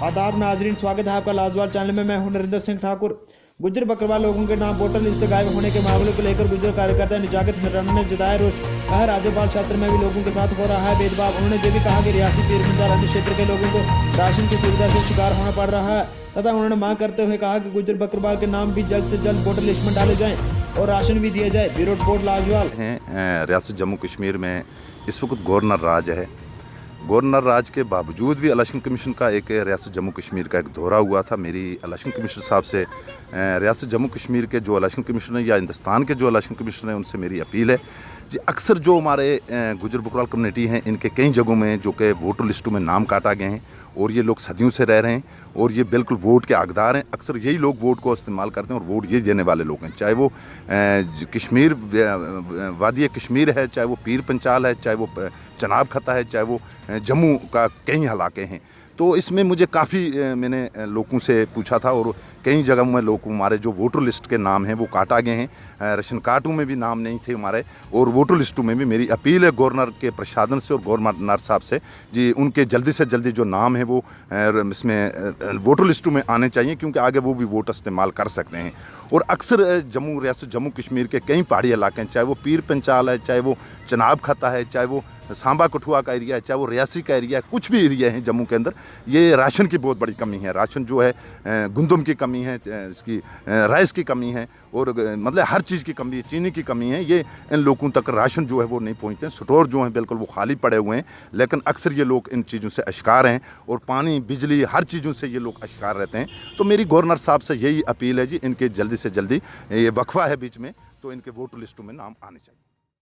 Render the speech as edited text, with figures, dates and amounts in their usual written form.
आदाब नाजरीन, स्वागत है आपका लाजवाब चैनल में। मैं हूं नरेंद्र सिंह ठाकुर। गुज्जर बकरवाल लोगों के नाम वोटर लिस्ट से गायब होने के मामले को लेकर गुज्जर कार्यकर्ता निजागत हिराना ने जताया रोष। कहा राज्यपाल शासन में भी लोगों के साथ हो रहा है भेदभाव। उन्होंने ये भी कहा कि रियासी पीर पंजाल अन्य क्षेत्र के लोगों को राशन की सुविधा से शिकार होना पड़ रहा है तथा उन्होंने मांग करते हुए कहा कि गुज्जर बकरवाल के नाम भी जल्द से जल्द वोटर लिस्ट में डाले जाएं और राशन भी दिया जाए। ब्यूरो रिपोर्ट लाजवाल। रियासत जम्मू कश्मीर में इस वक्त गवर्नर राज है। गवर्नर राज के बावजूद भी इलेक्शन कमीशन का एक रियासत जम्मू कश्मीर का एक दौरा हुआ था। मेरी इलेक्शन कमिश्नर साहब से रियासत जम्मू कश्मीर के जो इलेक्शन कमिश्नर या हिंदुस्तान के जो इलेक्शन कमिश्नर हैं उनसे मेरी अपील है जी, अक्सर जो हमारे गुज्जर बकरवाल कम्युनिटी हैं इनके कई जगहों में जो कि वोटर लिस्टों में नाम काटा गए हैं और ये लोग सदियों से रह रहे हैं और ये बिल्कुल वोट के हकदार हैं। अक्सर यही लोग वोट को इस्तेमाल करते हैं और वोट ये देने वाले लोग हैं, चाहे वो कश्मीर वादी कश्मीर है, चाहे वो पीर पंचाल है, चाहे वो चनाब खता है, चाहे वो जम्मू का कई इलाके हैं। तो इसमें मुझे काफ़ी मैंने लोगों से पूछा था और कई जगह में लोग हमारे जो वोटर लिस्ट के नाम हैं वो काटा गए हैं। राशन कार्डों में भी नाम नहीं थे हमारे और वोटर लिस्टों में भी। मेरी अपील है गवर्नर के प्रशासन से और गवर्नर साहब से जी, उनके जल्दी से जल्दी जो नाम है वो इसमें वोटर लिस्टों में आने चाहिए क्योंकि आगे वो भी वोट इस्तेमाल कर सकते हैं। और अक्सर रियासत जम्मू कश्मीर के कई पहाड़ी इलाके हैं, चाहे वो पीर पंचाल है, चाहे वो चनाब खता है, चाहे वो सांबा कठुआ का एरिया है, चाहे वो रियासी का एरिया है, कुछ भी एरिया है जम्मू के अंदर, ये राशन की बहुत बड़ी कमी है। राशन जो है गुंदम की कमी है, इसकी राइस की कमी है और मतलब हर चीज़ की कमी है, चीनी की कमी है। ये इन लोगों तक राशन जो है वो नहीं पहुंचते हैं। स्टोर जो हैं बिल्कुल वो खाली पड़े हुए हैं, लेकिन अक्सर ये लोग इन चीज़ों से अशिकार हैं और पानी बिजली हर चीज़ों से ये लोग अशिकार रहते हैं। तो मेरी गवर्नर साहब से यही अपील है जी, इनके जल्दी से जल्दी, ये वक्फा है बीच में, तो इनके वोटर लिस्टों में नाम आने चाहिए।